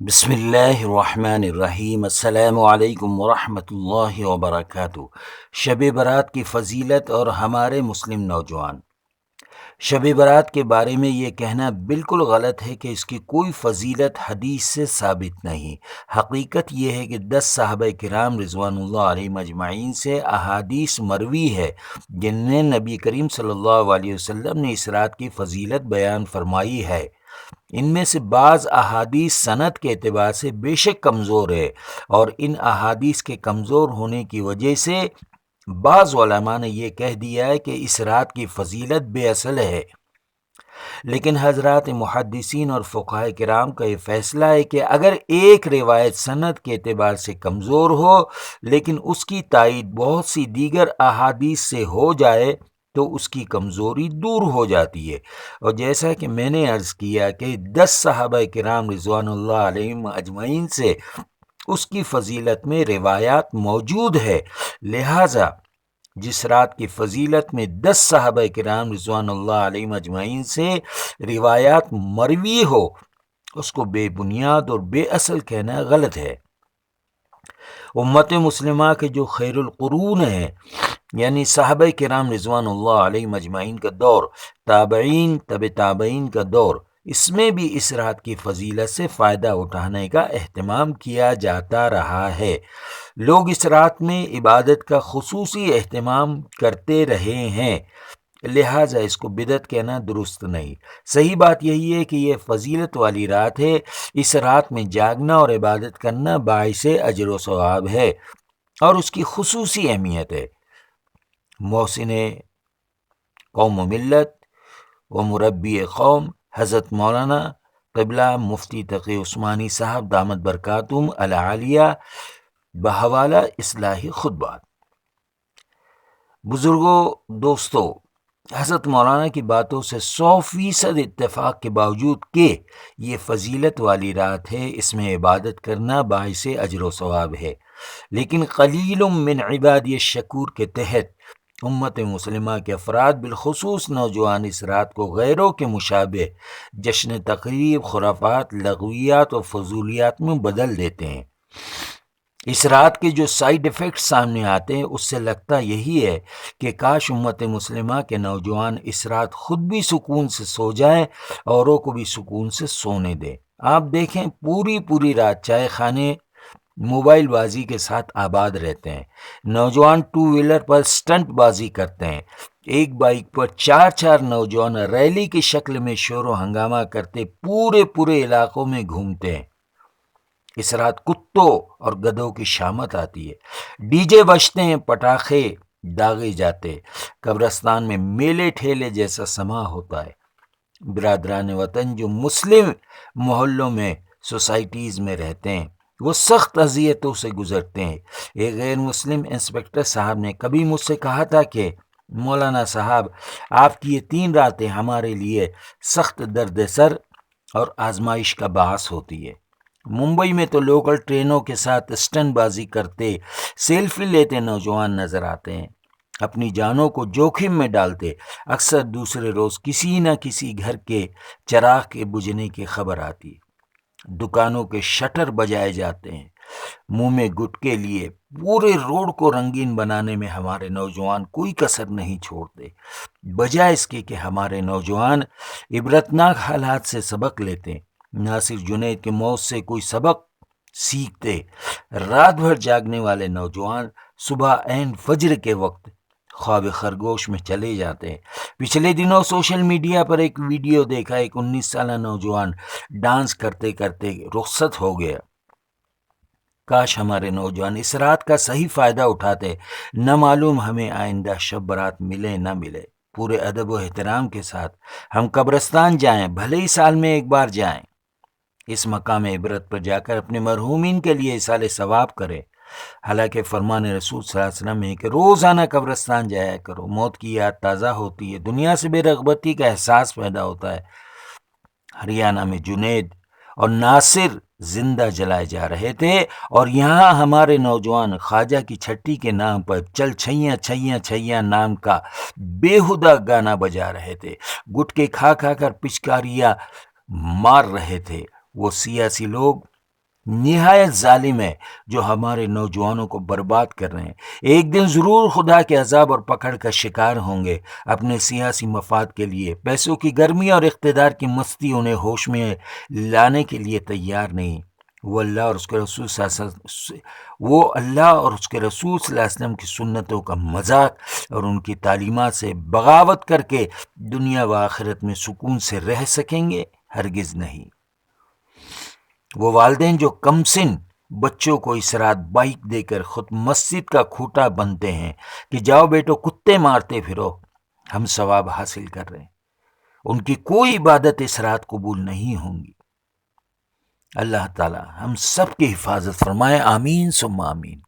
بسم اللہ الرحمن الرحیم۔ السلام علیکم ورحمۃ اللہ وبرکاتہ۔ شب برات کی فضیلت اور ہمارے مسلم نوجوان۔ شب برات کے بارے میں یہ کہنا بالکل غلط ہے کہ اس کی کوئی فضیلت حدیث سے ثابت نہیں۔ حقیقت یہ ہے کہ 10 صحابہ کرام رضوان اللہ علیہم اجمعین سے احادیث مروی ہے جن میں نبی کریم صلی اللہ علیہ وسلم نے اس رات کی فضیلت بیان فرمائی ہے۔ ان میں سے بعض احادیث سند کے اعتبار سے بے شک کمزور ہے، اور ان احادیث کے کمزور ہونے کی وجہ سے بعض علماء نے یہ کہہ دیا ہے کہ اس رات کی فضیلت بے اصل ہے۔ لیکن حضرات محدثین اور فقہاء کرام کا یہ فیصلہ ہے کہ اگر ایک روایت سند کے اعتبار سے کمزور ہو لیکن اس کی تائید بہت سی دیگر احادیث سے ہو جائے تو اس کی کمزوری دور ہو جاتی ہے۔ اور جیسا کہ میں نے عرض کیا کہ 10 صحابہ کرام رضوان اللہ علیہم اجمعین سے اس کی فضیلت میں روایات موجود ہے، لہٰذا جس رات کی فضیلت میں 10 صحابہ کرام رضوان اللہ علیہم اجمعین سے روایات مروی ہو اس کو بے بنیاد اور بے اصل کہنا غلط ہے۔ امت مسلمہ کے جو خیر القرون ہیں یعنی صحابہ کرام رضوان اللہ علیہم اجمعین کا دور، تابعین، تابعین کا دور، اس میں بھی اس رات کی فضیلت سے فائدہ اٹھانے کا اہتمام کیا جاتا رہا ہے۔ لوگ اس رات میں عبادت کا خصوصی اہتمام کرتے رہے ہیں، لہٰذا اس کو بدعت کہنا درست نہیں۔ صحیح بات یہی ہے کہ یہ فضیلت والی رات ہے، اس رات میں جاگنا اور عبادت کرنا باعث اجر و ثواب ہے اور اس کی خصوصی اہمیت ہے۔ محسن قوم و ملت و مربی قوم حضرت مولانا قبلہ مفتی تقی عثمانی صاحب دامت برکاتہم العالیہ بحوالہ اصلاحی خطبات۔ بزرگوں، دوستو، حضرت مولانا کی باتوں سے 100% اتفاق کے باوجود کہ یہ فضیلت والی رات ہے، اس میں عبادت کرنا باعث اجر و ثواب ہے، لیکن قلیل من عبادی الشکور کے تحت امت مسلمہ کے افراد بالخصوص نوجوان اس رات کو غیروں کے مشابہ جشن تقریب، خرافات، لغویات اور فضولیات میں بدل دیتے ہیں۔ اس رات کے جو سائیڈ ایفیکٹ سامنے آتے ہیں اس سے لگتا یہی ہے کہ کاش امت مسلمہ کے نوجوان اس رات خود بھی سکون سے سو جائیں، اوروں کو بھی سکون سے سونے دیں۔ آپ دیکھیں پوری رات چائے خانے موبائل بازی کے ساتھ آباد رہتے ہیں، نوجوان 2 ویلر پر سٹنٹ بازی کرتے ہیں، ایک بائک پر 4 نوجوان ریلی کی شکل میں شور و ہنگامہ کرتے پورے علاقوں میں گھومتے ہیں۔ اس رات کتوں اور گدھوں کی شامت آتی ہے، ڈی جے بجتے ہیں، پٹاخے داغے جاتے، قبرستان میں میلے ٹھیلے جیسا سما ہوتا ہے۔ برادران وطن جو مسلم محلوں میں سوسائٹیز میں رہتے ہیں وہ سخت اذیتوں سے گزرتے ہیں۔ ایک غیر مسلم انسپکٹر صاحب نے کبھی مجھ سے کہا تھا کہ مولانا صاحب، آپ کی یہ 3 راتیں ہمارے لیے سخت درد سر اور آزمائش کا باعث ہوتی ہے۔ ممبئی میں تو لوکل ٹرینوں کے ساتھ اسٹنٹ بازی کرتے، سیلفی لیتے نوجوان نظر آتے ہیں، اپنی جانوں کو جوخم میں ڈالتے۔ اکثر دوسرے روز کسی نہ کسی گھر کے چراغ کے بجھنے کی خبر آتی، دکانوں کے شٹر بجائے جاتے ہیں۔ منہ میں گٹکے لیے پورے روڈ کو رنگین بنانے میں ہمارے نوجوان کوئی کسر نہیں چھوڑتے، بجائے اس کے کہ ہمارے نوجوان عبرتناک حالات سے سبق لیتے ہیں، ناصر جنید کی موت سے کوئی سبق سیکھتے۔ رات بھر جاگنے والے نوجوان صبح عین فجر کے وقت خواب خرگوش میں چلے جاتے ہیں۔ پچھلے دنوں سوشل میڈیا پر ایک ویڈیو دیکھا، ایک 19 سالہ نوجوان ڈانس کرتے کرتے رخصت ہو گیا۔ کاش ہمارے نوجوان اس رات کا صحیح فائدہ اٹھاتے، نہ معلوم ہمیں آئندہ شب برات ملے نہ ملے۔ پورے ادب و احترام کے ساتھ ہم قبرستان جائیں، بھلے ہی سال میں ایک بار جائیں، اس مقام عبرت پر جا کر اپنے مرحومین کے لیے اصال ثواب کریں۔ حالانکہ فرمان رسول صلی اللہ علیہ وسلم ہے کہ روزانہ قبرستان جایا کرو، موت کی یاد تازہ ہوتی ہے، دنیا سے بے رغبتی کا احساس پیدا ہوتا ہے۔ ہریانہ میں جنید اور ناصر زندہ جلائے جا رہے تھے، اور یہاں ہمارے نوجوان خواجہ کی چھٹی کے نام پر چل چھیاں چھیاں چھیاں نام کا بےہودہ گانا بجا رہے تھے، گٹکے کھا کر پچکاریاں مار رہے تھے۔ وہ سیاسی لوگ نہایت ظالم ہے جو ہمارے نوجوانوں کو برباد کر رہے ہیں۔ ایک دن ضرور خدا کے عذاب اور پکڑ کا شکار ہوں گے۔ اپنے سیاسی مفاد کے لیے پیسوں کی گرمی اور اقتدار کی مستی انہیں ہوش میں لانے کے لیے تیار نہیں۔ وہ اللہ اور اس کے رسول صلی اللہ علیہ وسلم کی سنتوں کا مذاق اور ان کی تعلیمات سے بغاوت کر کے دنیا و آخرت میں سکون سے رہ سکیں گے؟ ہرگز نہیں۔ وہ والدین جو کمسن بچوں کو اس رات بائک دے کر خود مسجد کا کھوٹا بنتے ہیں کہ جاؤ بیٹو کتے مارتے پھرو، ہم ثواب حاصل کر رہے ہیں، ان کی کوئی عبادت اس رات قبول نہیں ہوں گی۔ اللہ تعالی ہم سب کی حفاظت فرمائے، آمین ثم آمین۔